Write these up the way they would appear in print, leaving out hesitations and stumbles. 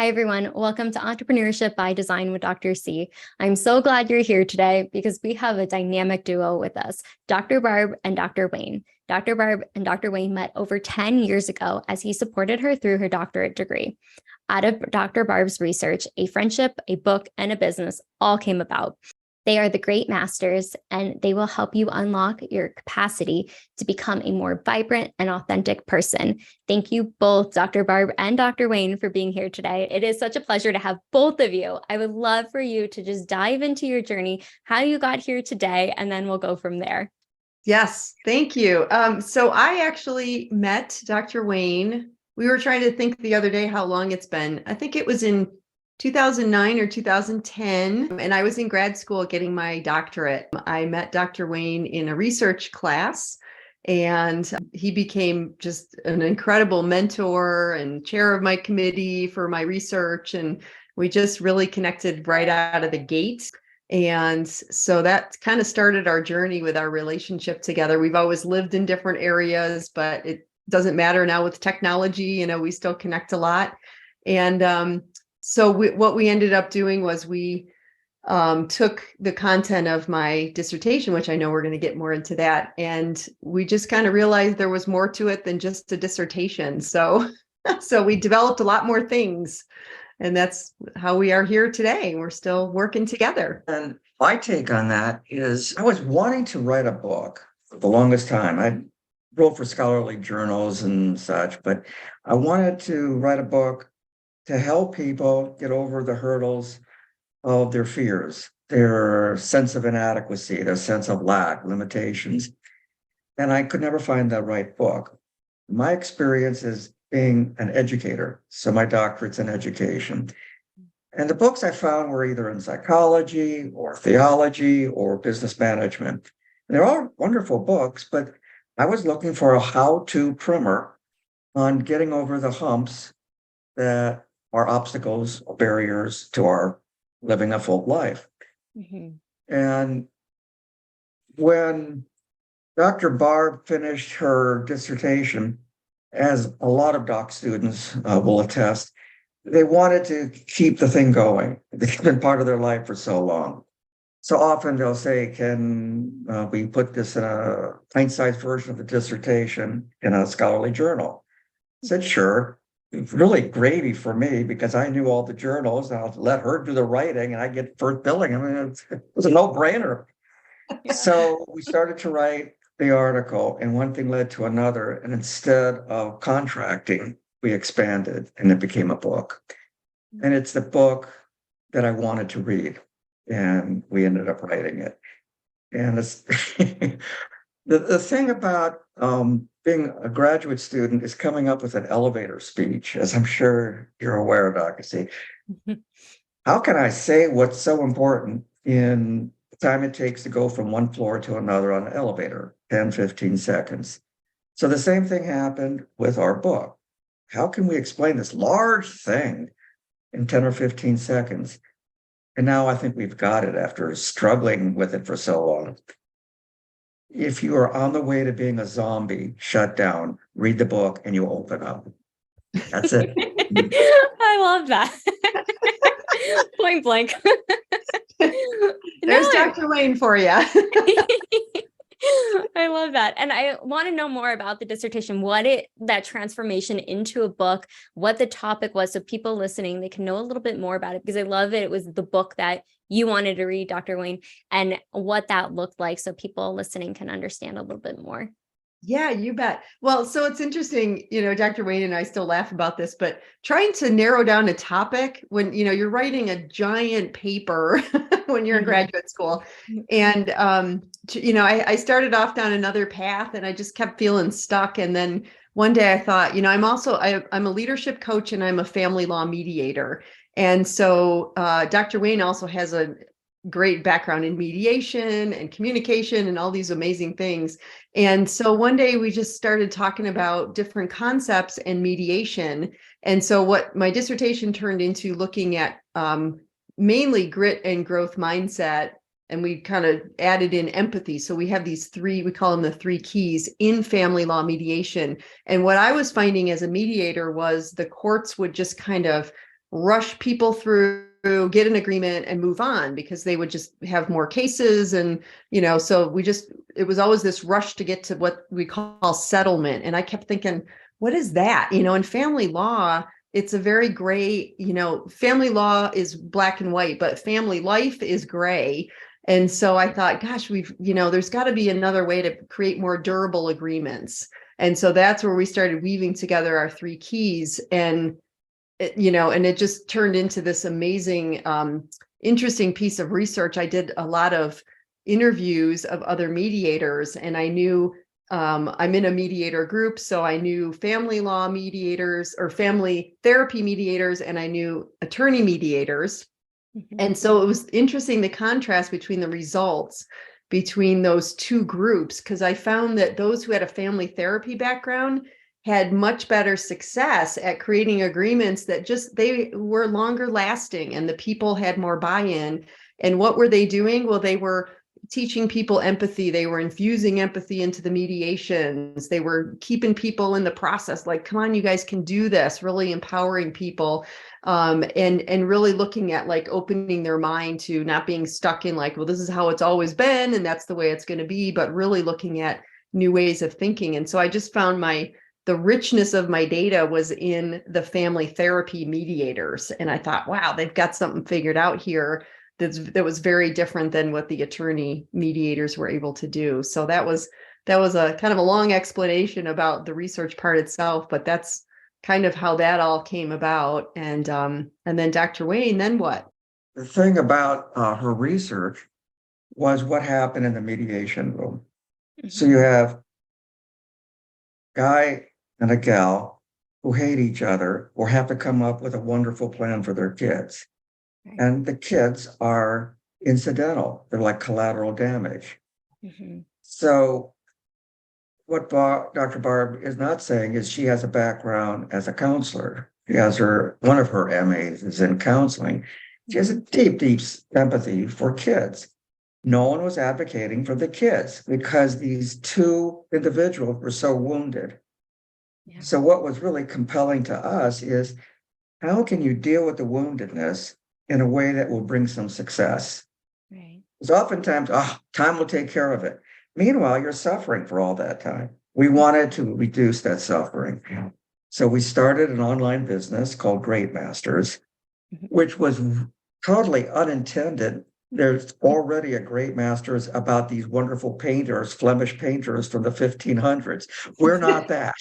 Hi, everyone. Welcome to Entrepreneurship by Design with Dr. C. I'm so glad you're here today because we have a dynamic duo with us, Dr. Barb and Dr. Wayne. Dr. Barb and Dr. Wayne met over 10 years ago as he supported her through her doctorate degree. Out of Dr. Barb's research, a friendship, a book, and a business all came about. They are the GreatMasters, and they will help you unlock your capacity to become a more vibrant and authentic person. Thank you both, Dr. Barb and Dr. Wayne, for being here today. It is such a pleasure to have both of you. I would love for you to just dive into your journey, how you got here today, and then we'll go from there. Yes, thank you. So I actually met Dr. Wayne. We were trying to think the other day how long it's been. I think it was in 2009 or 2010, and I was in grad school getting my doctorate. I met Dr. Wayne in a research class, and he became just an incredible mentor and chair of my committee for my research. And we just really connected right out of the gate. And so that kind of started our journey with our relationship together. We've always lived in different areas, but it doesn't matter now with technology, we still connect a lot. And so what we ended up doing was we took the content of my dissertation, which I know we're going to get more into that. And we just kind of realized there was more to it than just a dissertation. So we developed a lot more things. And that's how we are here today. We're still working together. And my take on that is I was wanting to write a book for the longest time. I wrote for scholarly journals and such, but I wanted to write a book to help people get over the hurdles of their fears, their sense of inadequacy, their sense of lack, limitations. And I could never find the right book. My experience is being an educator. So my doctorate's in education. And the books I found were either in psychology or theology or business management. And they're all wonderful books, but I was looking for a how-to primer on getting over the humps that are obstacles or barriers to our living a full life. Mm-hmm. And when Dr. Barb finished her dissertation, as a lot of doc students will attest, they wanted to keep the thing going. It's been part of their life for so long. So often they'll say, can we put this in a pint-sized version of the dissertation in a scholarly journal? I said, sure. Really gravy for me because I knew all the journals and I'll let her do the writing and I get first billing. I mean, it was a no-brainer. Yeah. So we started to write the article and one thing led to another. And instead of contracting, we expanded and it became a book. And it's the book that I wanted to read. And we ended up writing it. And it's the thing about being a graduate student is coming up with an elevator speech, as I'm sure you're aware, Dr. C. How can I say what's so important in the time it takes to go from one floor to another on an elevator, 10, 15 seconds? So the same thing happened with our book. How can we explain this large thing in 10 or 15 seconds? And now I think we've got it after struggling with it for so long. If you are on the way to being a zombie, shut down, read the book, and you open up. That's it. I love that. Point blank. There's Dr. Wayne for you. I love that. And I want to know more about the dissertation, that transformation into a book, what the topic was, so people listening, they can know a little bit more about it, because I love it. It was the book that you wanted to read, Dr. Wayne, and what that looked like so people listening can understand a little bit more. Yeah, you bet. Well, so it's interesting, Dr. Wayne and I still laugh about this, but trying to narrow down a topic when, you're writing a giant paper when you're in graduate school. And, I started off down another path and I just kept feeling stuck. And then one day I thought, I'm a leadership coach and I'm a family law mediator. And so Dr. Wayne also has a great background in mediation and communication and all these amazing things. And so one day we just started talking about different concepts and mediation. And so what my dissertation turned into looking at mainly grit and growth mindset. And we kind of added in empathy. So we have these three, we call them the three keys in family law mediation. And what I was finding as a mediator was the courts would just kind of rush people through, get an agreement and move on, because they would just have more cases. And, so it was always this rush to get to what we call settlement. And I kept thinking, what is that? In family law, it's a very gray, family law is black and white, but family life is gray. And so I thought, gosh, there's got to be another way to create more durable agreements. And so that's where we started weaving together our 3 keys. And it just turned into this amazing, interesting piece of research. I did a lot of interviews of other mediators, and I knew I'm in a mediator group, so I knew family law mediators or family therapy mediators, and I knew attorney mediators. Mm-hmm. And so it was interesting, the contrast between the results between those 2 groups, because I found that those who had a family therapy background had much better success at creating agreements that they were longer lasting, and the people had more buy-in. And what were they doing? Well, they were teaching people empathy. They were infusing empathy into the mediations. They were keeping people in the process, like, come on, you guys can do this, really empowering people, and really looking at like opening their mind to not being stuck in like, well, this is how it's always been and that's the way it's going to be, but really looking at new ways of thinking. And so I just found the richness of my data was in the family therapy mediators. And I thought, wow, they've got something figured out here that was very different than what the attorney mediators were able to do. So that was a kind of a long explanation about the research part itself, but that's kind of how that all came about. And then Dr. Wayne, then what? The thing about her research was what happened in the mediation room. Mm-hmm. So you have a guy and a gal who hate each other or have to come up with a wonderful plan for their kids. And the kids are incidental. They're like collateral damage. Mm-hmm. So what Dr. Barb is not saying is she has a background as a counselor. She has one of her MAs is in counseling. She has a deep, deep empathy for kids. No one was advocating for the kids because these 2 individuals were so wounded. Yeah. So what was really compelling to us is, how can you deal with the woundedness in a way that will bring some success? Right. Because oftentimes, time will take care of it. Meanwhile, you're suffering for all that time. We wanted to reduce that suffering. So we started an online business called GreatMasters, which was totally unintended. There's already a GreatMasters about these wonderful painters, Flemish painters from the 1500s. We're not that.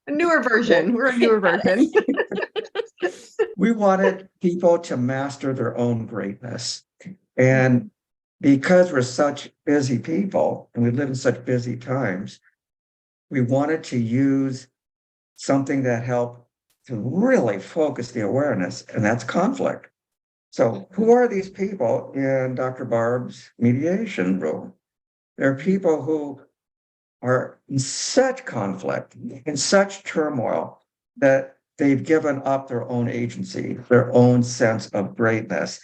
A newer version. We're a newer version. We wanted people to master their own greatness. And because we're such busy people and we live in such busy times, we wanted to use something that helped to really focus the awareness, and that's conflict. So who are these people in Dr. Barb's mediation room? They're people who are in such conflict, in such turmoil, that they've given up their own agency, their own sense of greatness.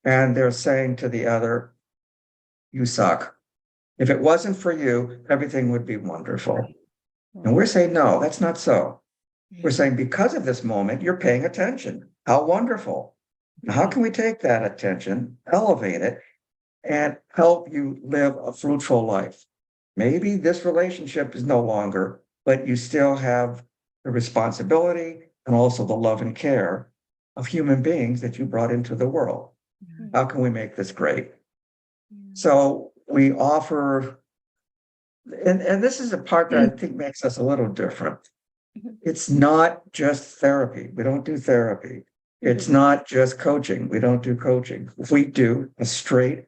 And they're saying to the other, you suck. If it wasn't for you, everything would be wonderful. And we're saying, no, that's not so. We're saying, because of this moment, you're paying attention. How wonderful. Now, how can we take that attention, elevate it, and help you live a fruitful life? Maybe this relationship is no longer, but you still have the responsibility and also the love and care of human beings that you brought into the world. How can we make this great? So we offer, and this is the part that I think makes us a little different. It's not just therapy. We don't do therapy. It's not just coaching. We don't do coaching. We do a straight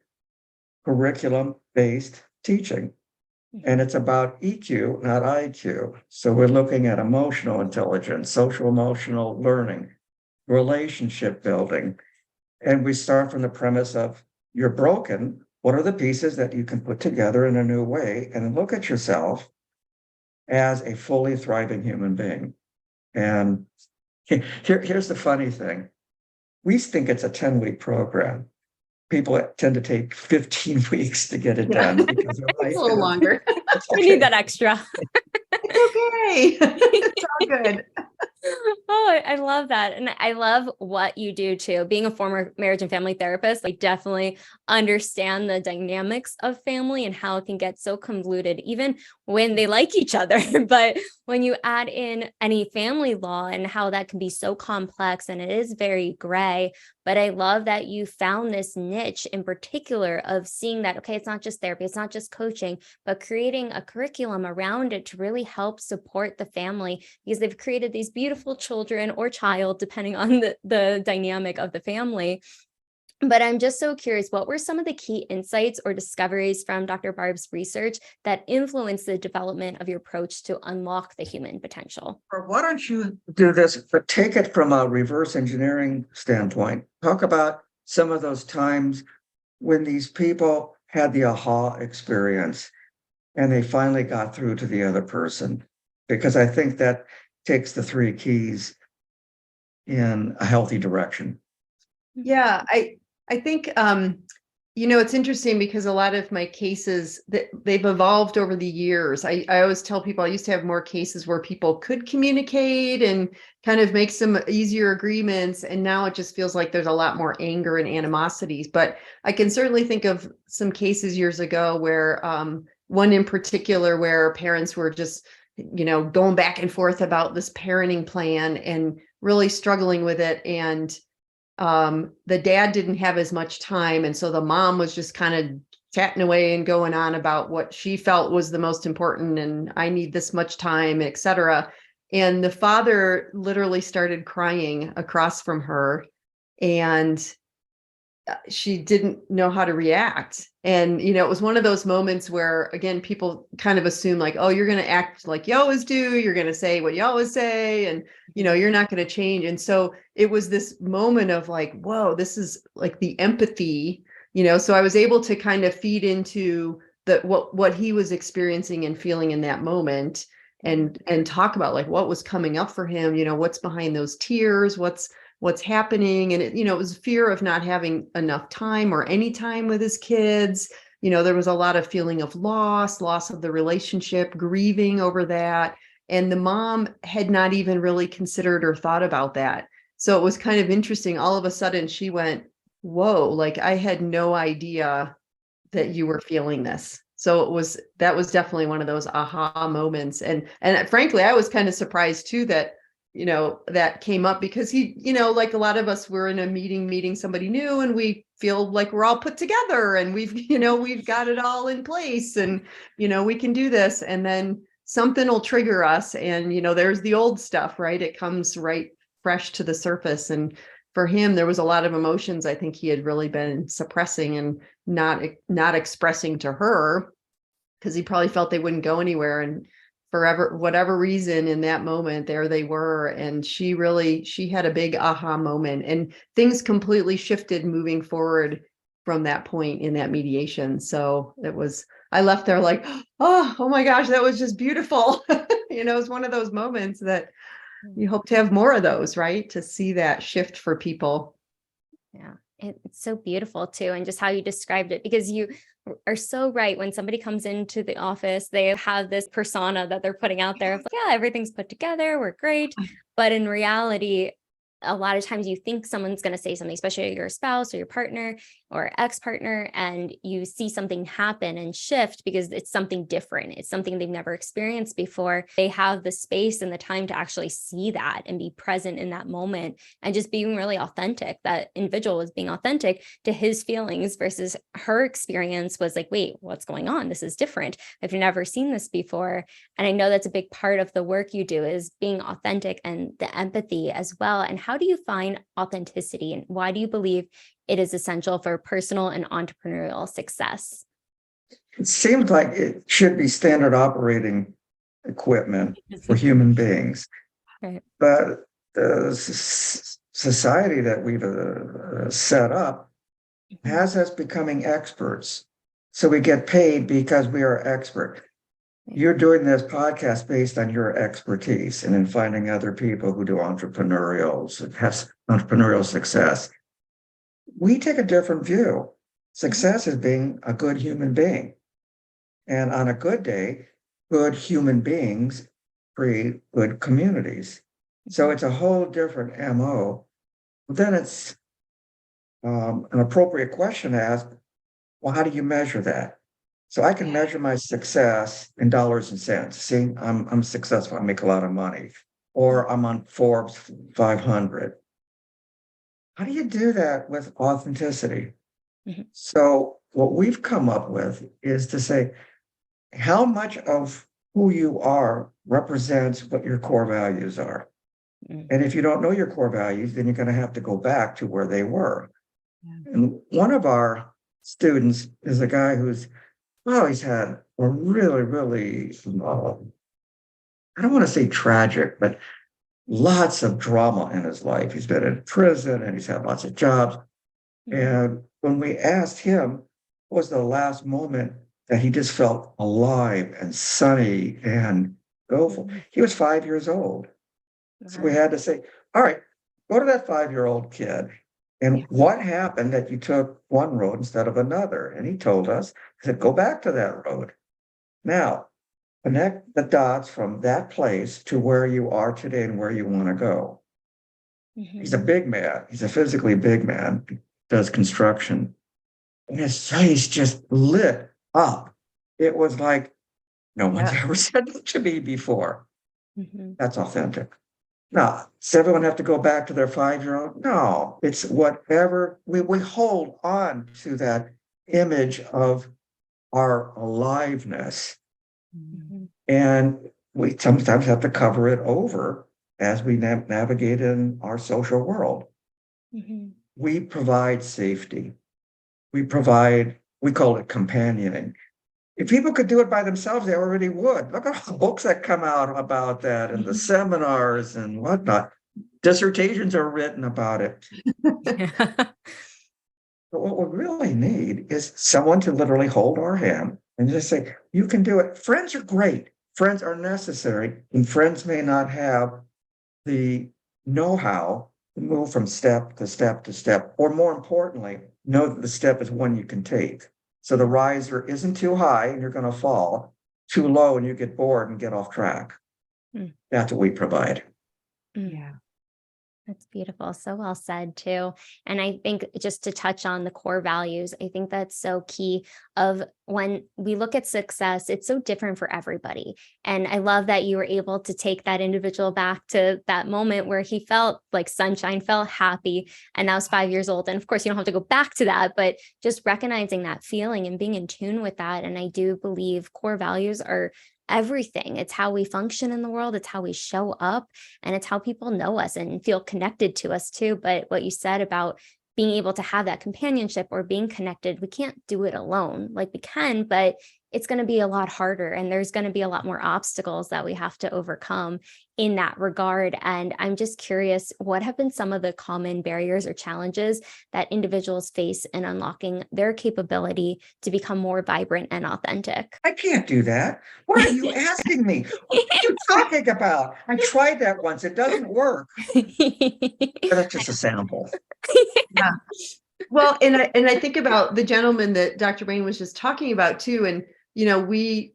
curriculum-based teaching. And it's about EQ, not IQ. So we're looking at emotional intelligence, social emotional learning, relationship building. And we start from the premise of, you're broken. What are the pieces that you can put together in a new way and look at yourself as a fully thriving human being? And here's the funny thing. We think it's a 10-week program. People tend to take 15 weeks to get it done. Because it's a little longer. We need that extra. It's okay. It's all good. Oh, I love that. And I love what you do too. Being a former marriage and family therapist, I definitely understand the dynamics of family and how it can get so convoluted, even when they like each other. But when you add in any family law and how that can be so complex and it is very gray. But I love that you found this niche in particular of seeing that, okay, it's not just therapy, it's not just coaching, but creating a curriculum around it to really help support the family because they've created these beautiful children or child, depending on the dynamic of the family. But I'm just so curious, what were some of the key insights or discoveries from Dr. Barb's research that influenced the development of your approach to unlock the human potential? Or why don't you do this, but take it from a reverse engineering standpoint? Talk about some of those times when these people had the aha experience and they finally got through to the other person, because I think that takes the three keys in a healthy direction. Yeah, I think it's interesting because a lot of my cases that they've evolved over the years. I always tell people I used to have more cases where people could communicate and kind of make some easier agreements, and now it just feels like there's a lot more anger and animosities. But I can certainly think of some cases years ago where one in particular where parents were just going back and forth about this parenting plan and really struggling with it, and the dad didn't have as much time. And so the mom was just kind of chatting away and going on about what she felt was the most important. And I need this much time, et cetera. And the father literally started crying across from her, and she didn't know how to react. And, it was one of those moments where, again, people kind of assume like, oh, you're going to act like you always do. You're going to say what you always say. And, you're not going to change. And so it was this moment of like, whoa, this is like the empathy, so I was able to kind of feed into what he was experiencing and feeling in that moment, and talk about like what was coming up for him, what's behind those tears, what's happening. And it was fear of not having enough time or any time with his kids. There was a lot of feeling of loss of the relationship, grieving over that. And the mom had not even really considered or thought about that. So it was kind of interesting. All of a sudden she went, whoa, like I had no idea that you were feeling this. So that was definitely one of those aha moments. And frankly, I was kind of surprised too that that came up, because he, like a lot of us, we're in a meeting somebody new, and we feel like we're all put together and we've got it all in place, and, we can do this. And then something will trigger us. And, there's the old stuff, right? It comes right fresh to the surface. And for him, there was a lot of emotions I think he had really been suppressing and not expressing to her, because he probably felt they wouldn't go anywhere. And forever, whatever reason, in that moment, there they were. And she had a big aha moment, and things completely shifted moving forward from that point in that mediation. So I left there like, oh my gosh, that was just beautiful. It was one of those moments that you hope to have more of those, right? To see that shift for people. Yeah, it's so beautiful too. And just how you described it, because you are so right. When somebody comes into the office, they have this persona that they're putting out there of like, yeah, everything's put together, we're great. But in reality, a lot of times you think someone's going to say something, especially your spouse or your partner or ex-partner, and you see something happen and shift because it's something different. It's something they've never experienced before. They have the space and the time to actually see that and be present in that moment and just being really authentic. That individual was being authentic to his feelings versus her experience was like, wait, what's going on? This is different. I've never seen this before. And I know that's a big part of the work you do is being authentic and the empathy as well. And how do you find authenticity, and why do you believe it is essential for personal and entrepreneurial success? It seems like it should be standard operating equipment for human beings. Right. But the society that we've set up has us becoming experts. So we get paid because we are expert. You're doing this podcast based on your expertise and in finding other people who do entrepreneurial success. We take a different view. Success is being a good human being. And on a good day, good human beings create good communities. So it's a whole different MO. But then it's an appropriate question to ask, well, how do you measure that? So I can measure my success in dollars and cents. See, I'm successful. I make a lot of money, or I'm on Forbes 500. How do you do that with authenticity? Mhm. So what we've come up with is to say, how much of who you are represents what your core values are. Mhm. And if you don't know your core values, then you're going to have to go back to where they were. Yeah. And one of our students is a guy who's, well, he's had a really, really, I don't want to say tragic, but lots of drama in his life. He's been in prison and he's had lots of jobs. And when we asked him, what was the last moment that he just felt alive and sunny and hopeful, he was 5 years old. So we had to say, all right, go to that 5-year-old kid. And what happened that you took one road instead of another? And he told us, he said, go back to that road. Now, connect the dots from that place to where you are today and where you want to go. He's a big man. He's a physically big man, does construction. And his face just lit up. It was like, no one's ever said that to me before. That's authentic. Now, does everyone have to go back to their 5-year-old? No, it's whatever we hold on to that image of our aliveness. And we sometimes have to cover it over as we navigate in our social world. We provide safety. We call it companioning. If people could do it by themselves, they already would. Look at all the books that come out about that and the seminars and whatnot. Dissertations are written about it. But what we really need is someone to literally hold our hand and just say, you can do it. Friends are great. Friends are necessary. And friends may not have the know-how to move from step to step to step. Or more importantly, know that the step is one you can take. So the riser isn't too high and you're going to fall, too low and you get bored and get off track. That's what we provide. Yeah. That's beautiful. So well said too. And I think just to touch on the core values, I think that's so key of when we look at success, it's so different for everybody. And I love that you were able to take that individual back to that moment where he felt like sunshine, felt happy, and that was 5 years old. And of course, you don't have to go back to that, but just recognizing that feeling and being in tune with that. And I do believe core values are everything. It's how we function in the world. It's how we show up, and it's how people know us and feel connected to us too. But what you said about being able to have that companionship or being connected, we can't do it alone. Like we can, but it's going to be a lot harder. And there's going to be a lot more obstacles that we have to overcome in that regard. And I'm just curious, what have been some of the common barriers or challenges that individuals face in unlocking their capability to become more vibrant and authentic? I can't do that. What are you asking me? What are you talking about? I tried that once. It doesn't work. But that's just a sample. Yeah. Well, and I think about the gentleman that Dr. Wayne was just talking about too. And, we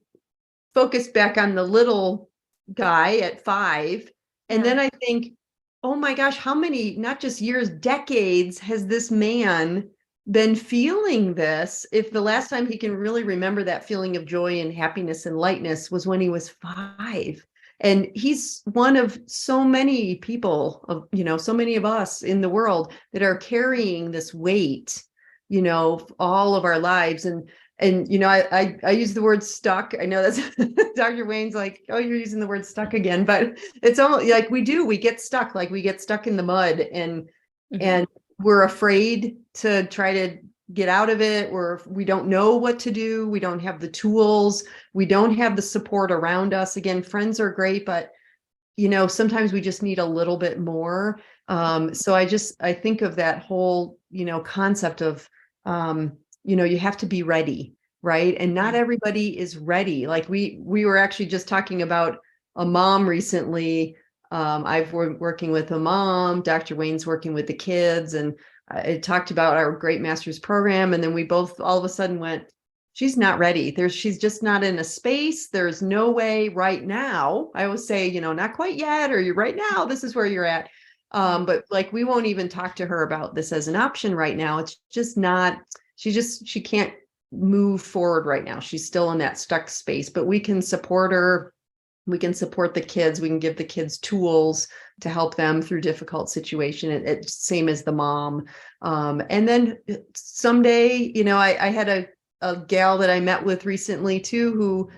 focused back on the little guy at 5. And then I think, oh my gosh, how many, not just years, decades has this man been feeling this? If the last time he can really remember that feeling of joy and happiness and lightness was when he was 5. And he's one of so many people of, so many of us in the world that are carrying this weight, all of our lives. And I use the word stuck. I know that's Dr. Wayne's like, oh, you're using the word stuck again, but it's almost like we get stuck, like we get stuck in the mud and we're afraid to try to get out of it, or we don't know what to do. We don't have the tools. We don't have the support around us. Again, friends are great, but sometimes we just need a little bit more. So I think of that whole, concept of, you have to be ready, right? And not everybody is ready. Like we were actually just talking about a mom recently. I've working with a mom, Dr. Wayne's working with the kids, and I talked about our GreatMasters program. And then we both all of a sudden went, she's not ready. She's just not in a space. There's no way right now. I always say, not quite yet, or you're right now, this is where you're at. But like, we won't even talk to her about this as an option right now. It's just not, she can't move forward right now. She's still in that stuck space, but we can support her. We can support the kids. We can give the kids tools to help them through difficult situation. It's same as the mom. And then someday, I had a gal that I met with recently too,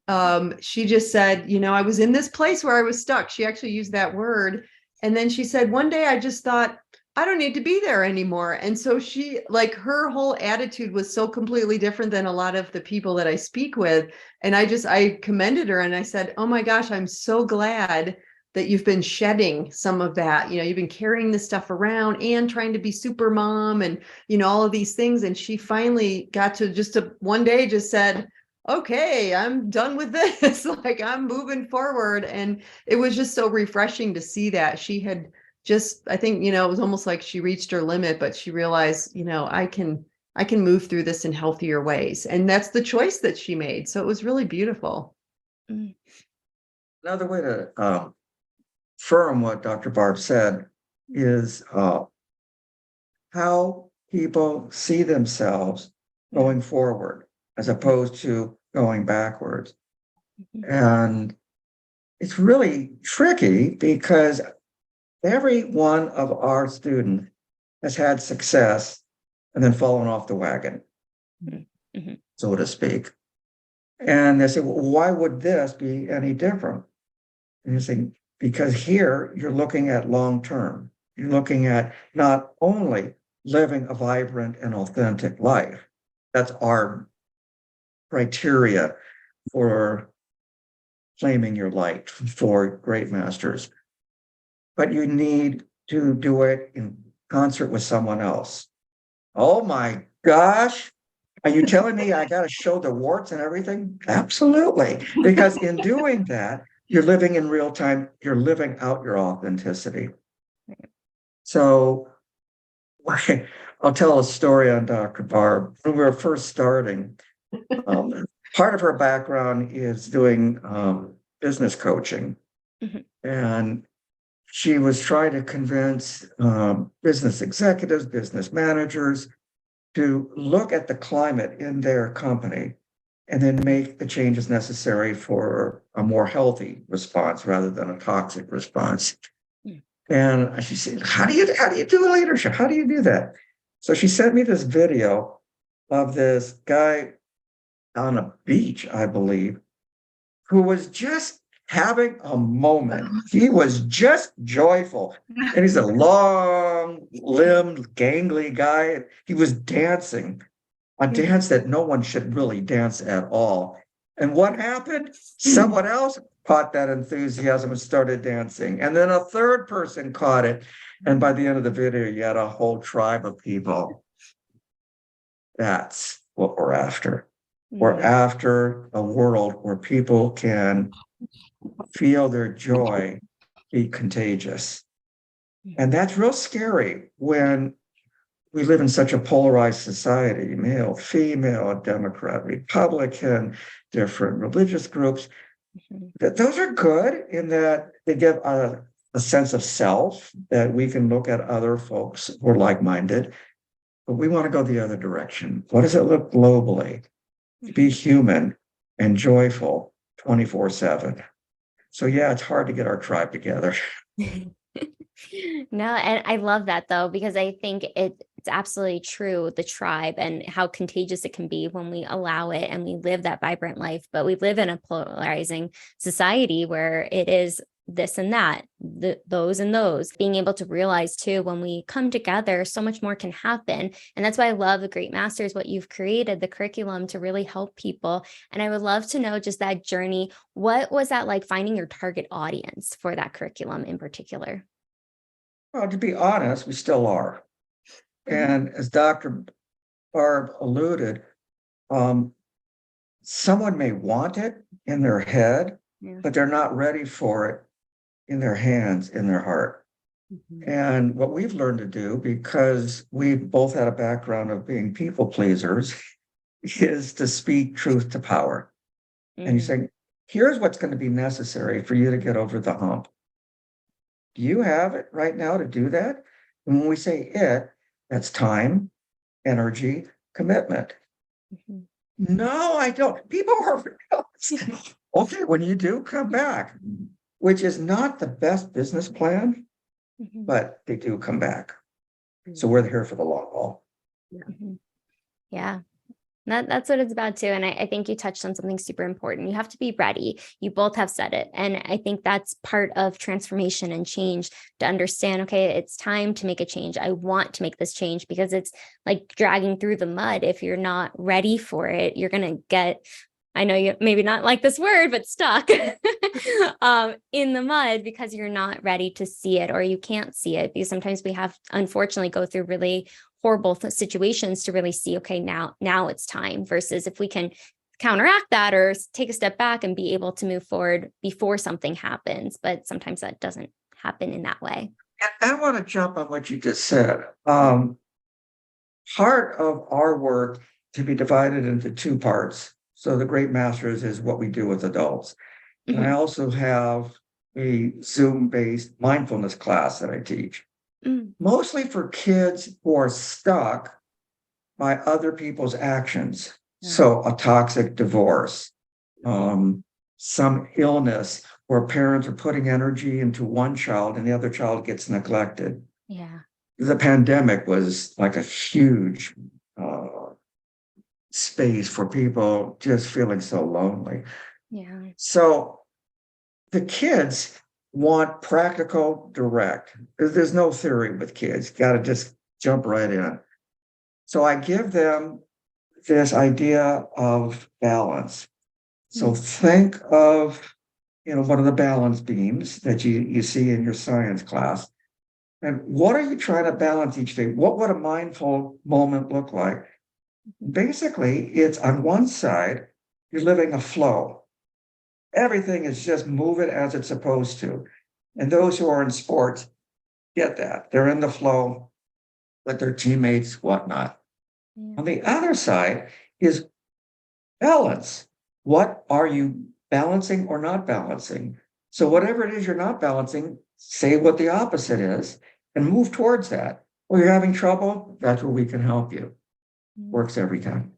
who she just said, I was in this place where I was stuck. She actually used that word. And then she said, one day I just thought, I don't need to be there anymore. And so she, like, her whole attitude was so completely different than a lot of the people that I speak with. And I commended her and I said, oh my gosh, I'm so glad that you've been shedding some of that. You've been carrying this stuff around and trying to be super mom and, all of these things. And she finally got to one day just said, okay, I'm done with this. Like, I'm moving forward. And it was just so refreshing to see that she had I think, it was almost like she reached her limit, but she realized, I can move through this in healthier ways. And that's the choice that she made. So it was really beautiful. Another way to affirm what Dr. Barb said is how people see themselves going forward as opposed to going backwards. And it's really tricky because every one of our students has had success and then fallen off the wagon, so to speak. And they say, well, why would this be any different? And you say, because here you're looking at long-term. You're looking at not only living a vibrant and authentic life. That's our criteria for claiming your light for GreatMasters. But you need to do it in concert with someone else. Oh my gosh. Are you telling me I got to show the warts and everything? Absolutely. Because in doing that, you're living in real time. You're living out your authenticity. So I'll tell a story on Dr. Barb. When we were first starting, part of her background is doing business coaching. And she was trying to convince business executives, business managers to look at the climate in their company and then make the changes necessary for a more healthy response rather than a toxic response. And she said, how do you do leadership? How do you do that? So she sent me this video of this guy on a beach, I believe, who was just having a moment. He was just joyful. And he's a long-limbed, gangly guy. He was dancing a dance that no one should really dance at all. And what happened? Someone else caught that enthusiasm and started dancing. And then a third person caught it. And by the end of the video, you had a whole tribe of people. That's what we're after. We're after a world where people can feel their joy be contagious. And that's real scary when we live in such a polarized society, male, female, Democrat, Republican, different religious groups. Those are good in that they give a sense of self, that we can look at other folks who are like-minded, but we want to go the other direction. What does it look globally? Be human and joyful 24/7. So yeah, it's hard to get our tribe together. No, and I love that though, because I think it's absolutely true, the tribe and how contagious it can be when we allow it and we live that vibrant life. But we live in a polarizing society where it is this and that, those and those. Being able to realize too, when we come together, so much more can happen. And that's why I love the GreatMasters, what you've created, the curriculum to really help people. And I would love to know just that journey. What was that like, finding your target audience for that curriculum in particular? Well, to be honest, we still are. And as Dr. Barb alluded, someone may want it in their head, but they're not ready for it in their hands, in their heart. And what we've learned to do, because we both had a background of being people pleasers, is to speak truth to power. And you say, here's what's going to be necessary for you to get over the hump. Do you have it right now to do that? And when we say it, that's time, energy, commitment. No, I don't. People are okay. When you do, come back, which is not the best business plan, but they do come back. So we're here for the long haul. Yeah. That's what it's about too. And I think you touched on something super important. You have to be ready. You both have said it. And I think that's part of transformation and change, to understand, okay, it's time to make a change. I want to make this change, because it's like dragging through the mud. If you're not ready for it, you're going to get, I know you maybe not like this word, but stuck in the mud, because you're not ready to see it, or you can't see it, because sometimes we have, unfortunately, go through really horrible situations to really see, okay, now it's time, versus if we can counteract that or take a step back and be able to move forward before something happens. But sometimes that doesn't happen in that way. I want to jump on what you just said. Part of our work to be divided into two parts. So the GreatMasters is what we do with adults. And I also have a Zoom-based mindfulness class that I teach. Mostly for kids who are stuck by other people's actions. So a toxic divorce, some illness where parents are putting energy into one child and the other child gets neglected. The pandemic was like a huge space for people just feeling so lonely. So the kids want practical, direct. There's no theory with kids. Got to just jump right in. So I give them this idea of balance. So think of, one of the balance beams that you see in your science class. And what are you trying to balance each day? What would a mindful moment look like? Basically, it's on one side, you're living a flow. Everything is just moving as it's supposed to. And those who are in sports get that. They're in the flow with their teammates, whatnot. On the other side is balance. What are you balancing or not balancing? So whatever it is you're not balancing, say what the opposite is and move towards that. Or you're having trouble, that's where we can help you. Works every time.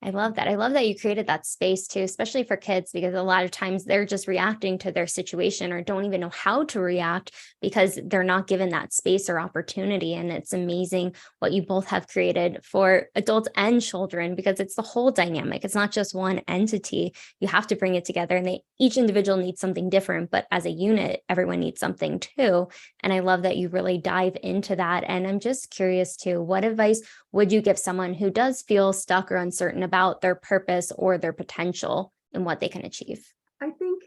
I love that. I love that you created that space too, especially for kids, because a lot of times they're just reacting to their situation or don't even know how to react because they're not given that space or opportunity. And it's amazing what you both have created for adults and children, because it's the whole dynamic. It's not just one entity. You have to bring it together, and each individual needs something different, but as a unit, everyone needs something too. And I love that you really dive into that. And I'm just curious too, what advice would you give someone who does feel stuck or uncertain about their purpose or their potential and what they can achieve? I think,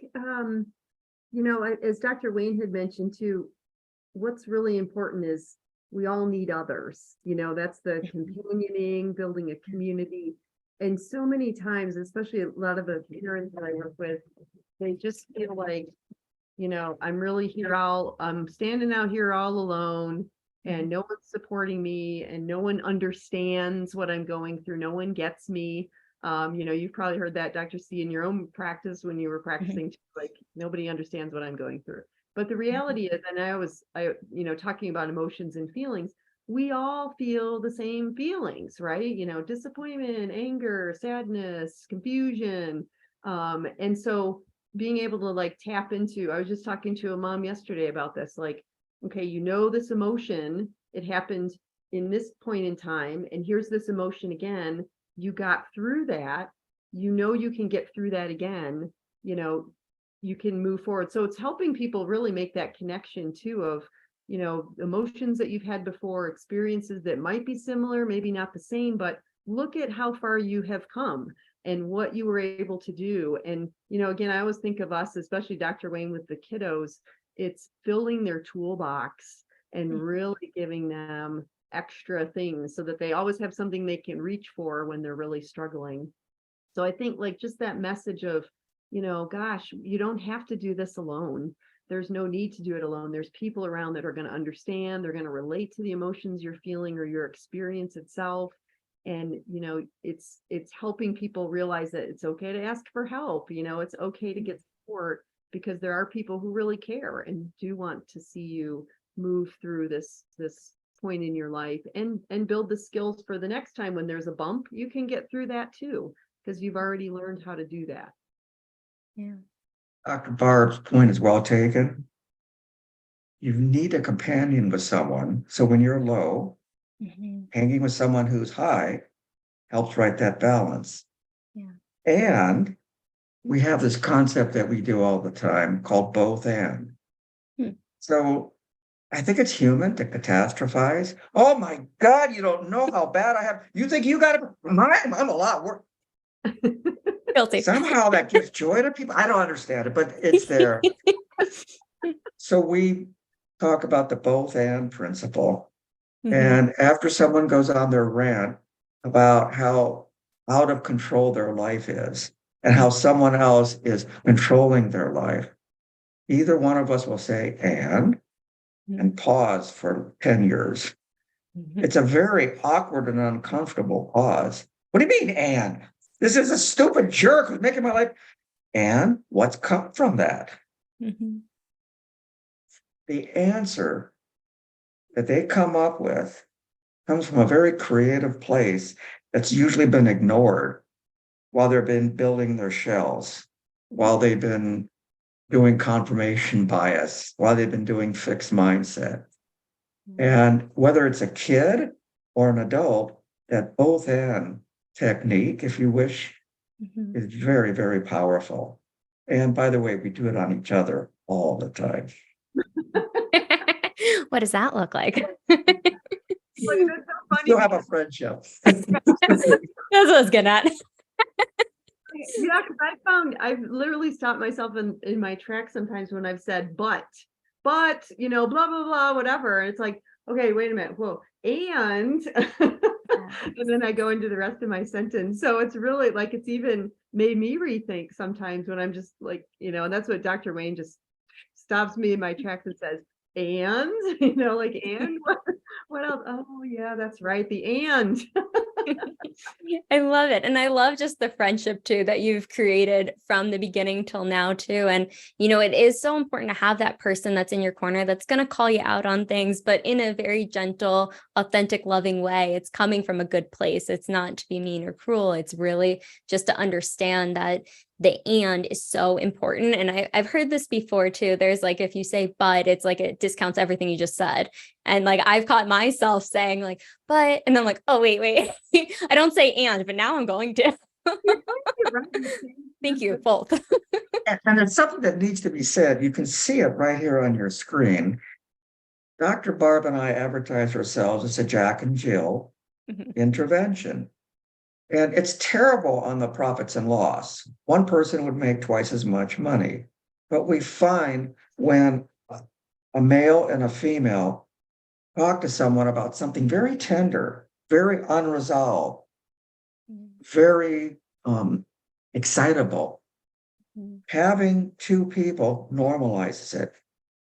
as Dr. Wayne had mentioned too, what's really important is we all need others. That's the companioning, building a community. And so many times, especially a lot of the parents that I work with, they just feel like, I'm standing out here all alone, and no one's supporting me, and no one understands what I'm going through. No one gets me. You've probably heard that, Dr. C, in your own practice when you were practicing, like, nobody understands what I'm going through. But the reality is, and talking about emotions and feelings, we all feel the same feelings, right? Disappointment, anger, sadness, confusion. And so being able to tap into, I was just talking to a mom yesterday about this, okay, this emotion, it happened in this point in time, and here's this emotion again. You got through that, you can get through that again, you can move forward. So it's helping people really make that connection too of, emotions that you've had before, experiences that might be similar, maybe not the same, but look at how far you have come and what you were able to do. And, again, I always think of us, especially Dr. Wayne with the kiddos, it's filling their toolbox and really giving them extra things so that they always have something they can reach for when they're really struggling. So I think just that message of, gosh, you don't have to do this alone. There's no need to do it alone. There's people around that are going to understand. They're going to relate to the emotions you're feeling or your experience itself. And, it's helping people realize that it's okay to ask for help. It's okay to get support, because there are people who really care and do want to see you move through this point in your life, and build the skills for the next time when there's a bump, you can get through that too, because you've already learned how to do that. Yeah. Dr. Barb's point is well taken. You need a companion with someone. So when you're low, hanging with someone who's high helps right that balance. Yeah. And we have this concept that we do all the time called both and. So I think it's human to catastrophize. Oh my God, you don't know how bad I have. You think you got it? I'm a lot worse. Guilty. Somehow that gives joy to people. I don't understand it, but it's there. So we talk about the both and principle. And after someone goes on their rant about how out of control their life is and how someone else is controlling their life, either one of us will say, and pause for 10 years. It's a very awkward and uncomfortable pause. What do you mean, and? This is a stupid jerk who's making my life. And what's come from that? The answer that they come up with comes from a very creative place that's usually been ignored while they've been building their shells, while they've been doing confirmation bias, while they've been doing fixed mindset. And whether it's a kid or an adult, that both and technique, if you wish, is very, very powerful. And by the way, we do it on each other all the time. What does that look like? We still have a friendship. That's what I was getting at. Yeah, because I've literally stopped myself in my tracks sometimes when I've said, but, blah, blah, blah, whatever. And it's like, okay, wait a minute. Whoa. And, and then I go into the rest of my sentence. So it's really like, it's even made me rethink sometimes when I'm just like, and that's what Dr. Wayne just stops me in my tracks and says, and, and what else? Oh yeah, that's right. The and. I love it. And I love just the friendship too that you've created from the beginning till now too. And, it is so important to have that person that's in your corner that's going to call you out on things, but in a very gentle, authentic, loving way. It's coming from a good place. It's not to be mean or cruel. It's really just to understand that the and is so important. And I've heard this before too. There's like, if you say, but, it's like it discounts everything you just said. And like, I've caught myself saying like, but, and then I'm like, oh, wait, I don't say and, but now I'm going to. Thank you, both. And it's something that needs to be said. You can see it right here on your screen. Dr. Barb and I advertise ourselves as a Jack and Jill intervention. And it's terrible on the profits and loss. One person would make twice as much money. But we find when a male and a female talk to someone about something very tender, very unresolved, very excitable, having two people normalizes it.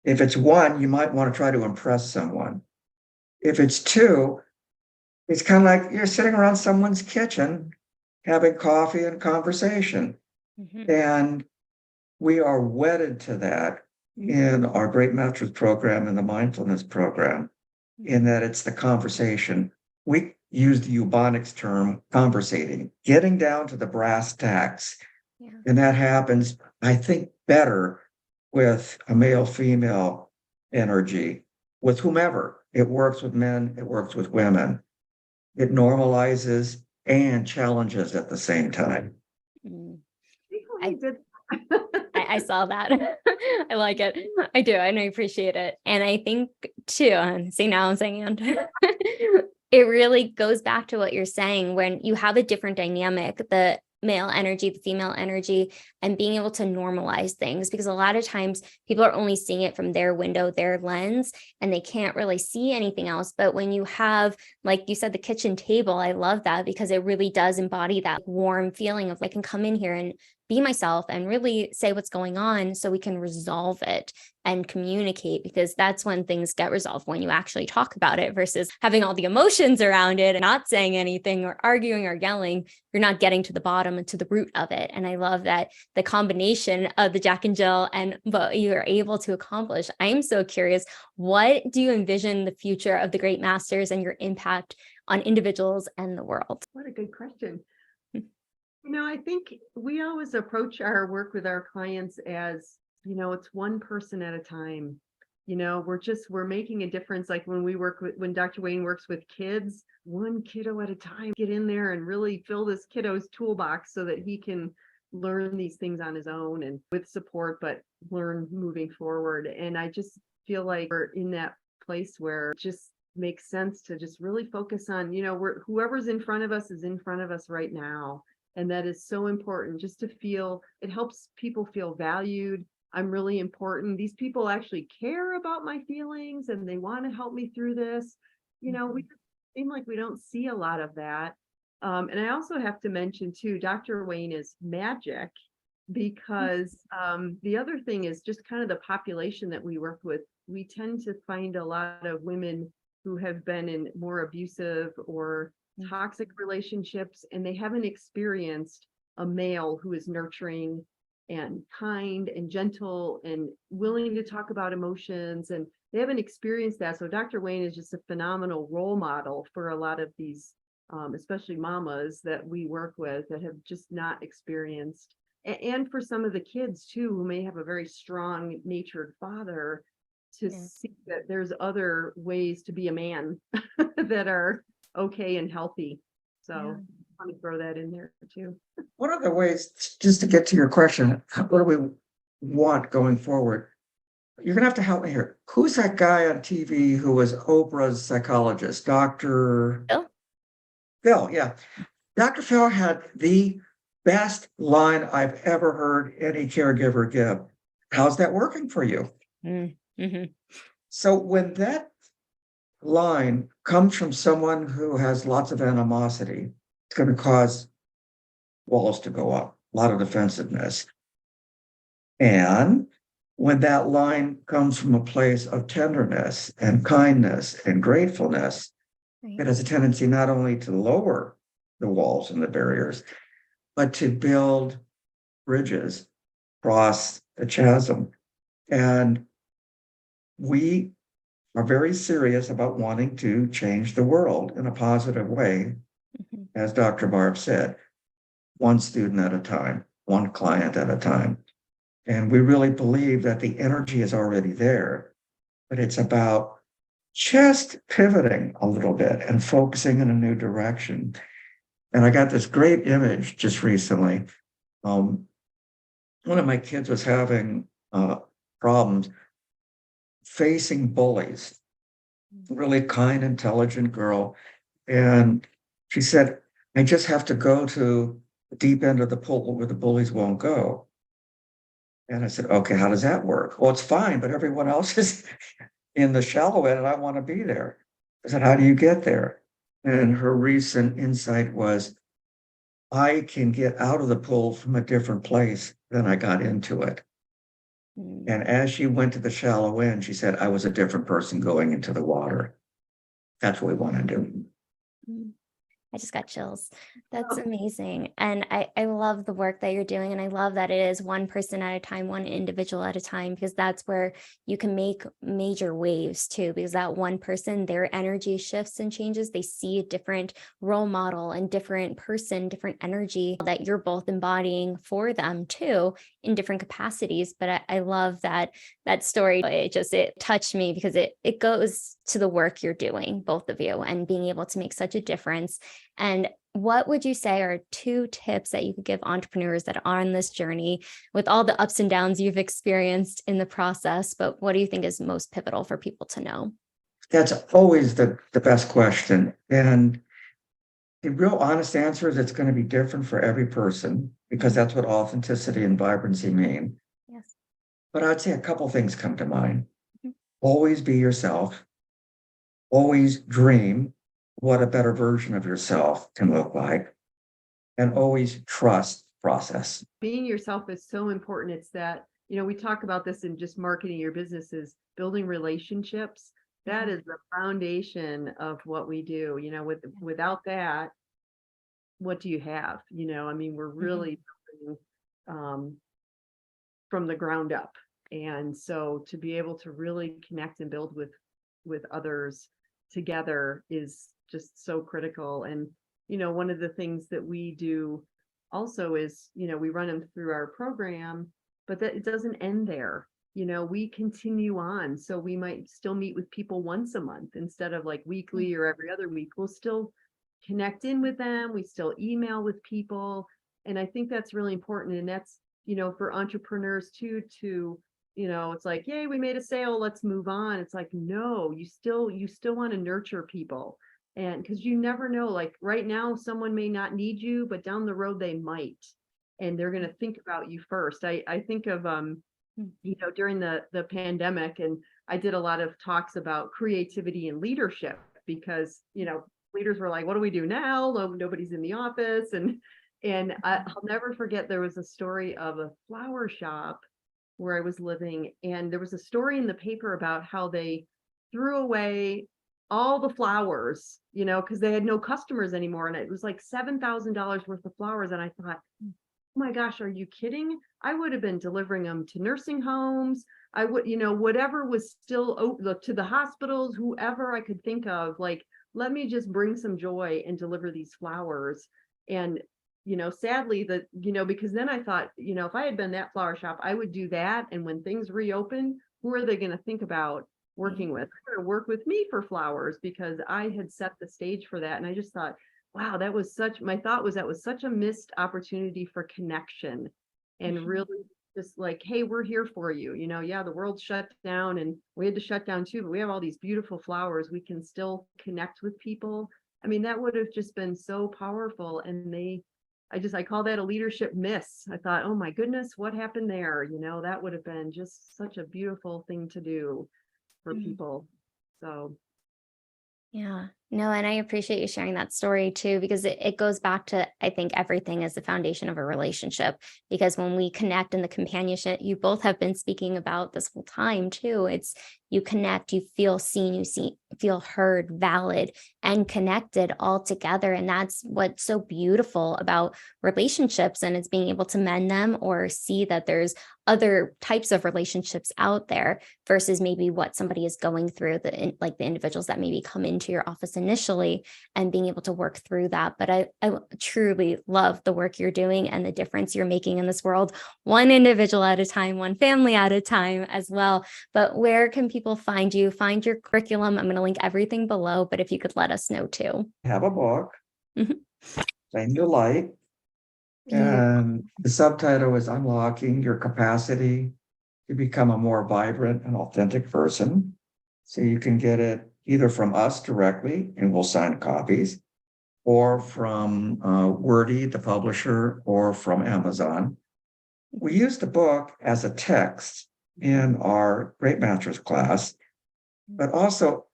If it's one, you might want to try to impress someone. If it's two, it's kind of like you're sitting around someone's kitchen having coffee and conversation. And we are wedded to that in our GreatMasters program and the mindfulness program, in that it's the conversation. We use the Ebonics term conversating, getting down to the brass tacks. And that happens, I think, better with a male-female energy, with whomever. It works with men, it works with women. It normalizes and challenges at the same time. I saw that. I like it. I do. And I appreciate it. And I think too, see now I'm saying, and it really goes back to what you're saying, when you have a different dynamic, the male energy, the female energy, and being able to normalize things, because a lot of times people are only seeing it from their window, their lens, and they can't really see anything else. But when you have, like you said, the kitchen table, I love that, because it really does embody that warm feeling of I can come in here and be myself and really say what's going on so we can resolve it and communicate, because that's when things get resolved, when you actually talk about it versus having all the emotions around it and not saying anything or arguing or yelling. You're not getting to the bottom and to the root of it. And I love that the combination of the Jack and Jill and what you're able to accomplish. I'm so curious, what do you envision the future of the GreatMasters and your impact on individuals and the world? What a good question. I think we always approach our work with our clients as, it's one person at a time. We're making a difference. Like when Dr. Wayne works with kids, one kiddo at a time, get in there and really fill this kiddo's toolbox so that he can learn these things on his own and with support, but learn moving forward. And I just feel like we're in that place where it just makes sense to just really focus on, whoever's in front of us is in front of us right now. And that is so important, just to feel, it helps people feel valued. I'm really important. These people actually care about my feelings and they want to help me through this. We seem like we don't see a lot of that. And I also have to mention too, Dr. Wayne is magic, because the other thing is just kind of the population that we work with. We tend to find a lot of women who have been in more abusive or toxic relationships, and they haven't experienced a male who is nurturing and kind and gentle and willing to talk about emotions, and they haven't experienced that. So Dr. Wayne is just a phenomenal role model for a lot of these, especially mamas that we work with that have just not experienced, and for some of the kids too, who may have a very strong natured father, to see that there's other ways to be a man that are okay and healthy. So I want to throw that in there too. One of the ways, just to get to your question, what do we want going forward? You're going to have to help me here. Who's that guy on TV who was Oprah's psychologist? Dr. Phil, yeah. Dr. Phil had the best line I've ever heard any caregiver give. How's that working for you? Mm-hmm. So when that line comes from someone who has lots of animosity, it's going to cause walls to go up, a lot of defensiveness. And when that line comes from a place of tenderness and kindness and gratefulness, it has a tendency not only to lower the walls and the barriers, but to build bridges across the chasm. And we are very serious about wanting to change the world in a positive way. As Dr. Barb said, one student at a time, one client at a time. And we really believe that the energy is already there, but it's about just pivoting a little bit and focusing in a new direction. And I got this great image just recently. One of my kids was having problems facing bullies, really kind, intelligent girl. And she said, I just have to go to the deep end of the pool where the bullies won't go. And I said, okay, how does that work? Well, it's fine, but everyone else is in the shallow end and I want to be there. I said, how do you get there? And her recent insight was, I can get out of the pool from a different place than I got into it. And as she went to the shallow end, she said, I was a different person going into the water. That's what we want to do. I just got chills. That's amazing. And I love the work that you're doing. And I love that it is one person at a time, one individual at a time, because that's where you can make major waves too, because that one person, their energy shifts and changes. They see a different role model and different person, different energy that you're both embodying for them too in different capacities. But I love that story. It touched me because it goes to the work you're doing, both of you, and being able to make such a difference. And what would you say are 2 tips that you could give entrepreneurs that are on this journey with all the ups and downs you've experienced in the process? But what do you think is most pivotal for people to know? That's always the best question. And the real honest answer is it's going to be different for every person, because that's what authenticity and vibrancy mean. Yes. But I'd say a couple things come to mind. Always be yourself. Always dream what a better version of yourself can look like. And always trust process. Being yourself is so important. It's that, we talk about this in just marketing your businesses, building relationships. That is the foundation of what we do. Without that, what do you have? We're really building from the ground up. And so to be able to really connect and build with others together is just so critical. And, one of the things that we do also is, we run them through our program, but that it doesn't end there. We continue on. So we might still meet with people once a month instead of like weekly or every other week. We'll still connect in with them. We still email with people. And I think that's really important. And that's, for entrepreneurs too, to, it's like, yay, we made a sale, let's move on. It's like, no, you still want to nurture people. And because you never know, like right now, someone may not need you, but down the road they might. And they're going to think about you first. I think of, during the pandemic, and I did a lot of talks about creativity and leadership because, leaders were like, what do we do now? Nobody's in the office. And I'll never forget, there was a story of a flower shop where I was living. And there was a story in the paper about how they threw away all the flowers, because they had no customers anymore. And it was like $7,000 worth of flowers. And I thought, oh my gosh, are you kidding? I would have been delivering them to nursing homes. I would, whatever was still to the hospitals, whoever I could think of, like, let me just bring some joy and deliver these flowers. And, sadly because then I thought, if I had been that flower shop, I would do that. And when things reopen, who are they going to think about working with? They're going to work with me for flowers because I had set the stage for that. And I just thought, wow, my thought was that was such a missed opportunity for connection and really just like, hey, we're here for you. The world shut down and we had to shut down too, but we have all these beautiful flowers. We can still connect with people. That would have just been so powerful. And I call that a leadership miss. I thought, oh my goodness, what happened there? That would have been just such a beautiful thing to do for people. So. Yeah, no, and I appreciate you sharing that story too, because it goes back to, I think everything is the foundation of a relationship, because when we connect in the companionship, you both have been speaking about this whole time too. It's you connect, you feel seen, feel heard, valid, and connected all together. And that's what's so beautiful about relationships. And it's being able to mend them or see that there's other types of relationships out there versus maybe what somebody is going through, like the individuals that maybe come into your office initially and being able to work through that. But I truly love the work you're doing and the difference you're making in this world, one individual at a time, one family at a time as well. But where can people find you, find your curriculum? I'm going to link everything below, but if you could let us know too. I have a book, Claim Your Light. And the subtitle is Unlocking Your Capacity to Become a More Vibrant and Authentic Person. So you can get it either from us directly, and we'll sign copies, or from Wordy, the publisher, or from Amazon. We use the book as a text in our GreatMasters class, but also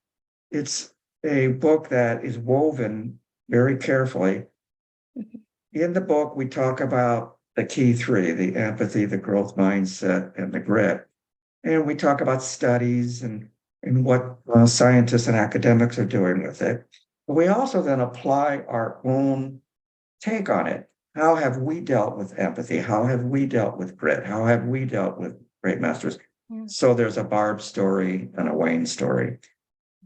it's a book that is woven very carefully. In the book, we talk about the key three: the empathy, the growth mindset, and the grit. And we talk about studies and what scientists and academics are doing with it. But we also then apply our own take on it. How have we dealt with empathy? How have we dealt with grit? How have we dealt with GreatMasters? So there's a Barb story and a Wayne story.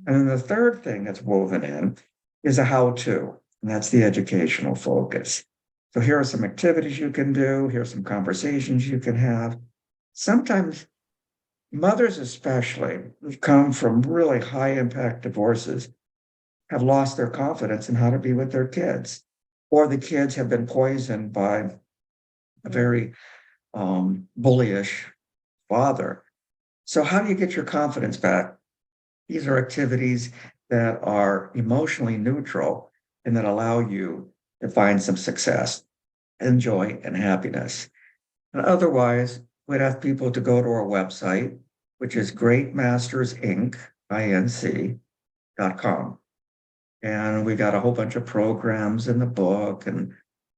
And then the third thing that's woven in is a how-to, and that's the educational focus. So here are some activities you can do. Here's some conversations you can have. Sometimes mothers, especially, who've come from really high impact divorces, have lost their confidence in how to be with their kids, or the kids have been poisoned by a very bullyish father. So how do you get your confidence back? These are activities that are emotionally neutral and that allow you to find some success and joy and happiness. And otherwise, we'd ask people to go to our website, which is GreatMastersInc.com. And we got a whole bunch of programs in the book and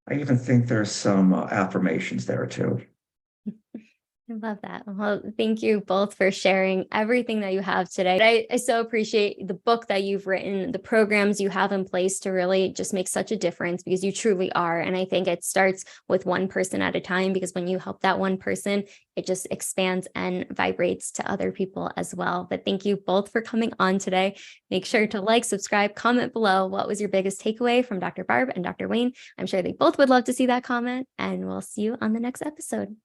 I even think there's some affirmations there too. I love that. Well, thank you both for sharing everything that you have today. I so appreciate the book that you've written, the programs you have in place to really just make such a difference, because you truly are. And I think it starts with one person at a time, because when you help that one person, it just expands and vibrates to other people as well. But thank you both for coming on today. Make sure to like, subscribe, comment below. What was your biggest takeaway from Dr. Barb and Dr. Wayne? I'm sure they both would love to see that comment, and we'll see you on the next episode.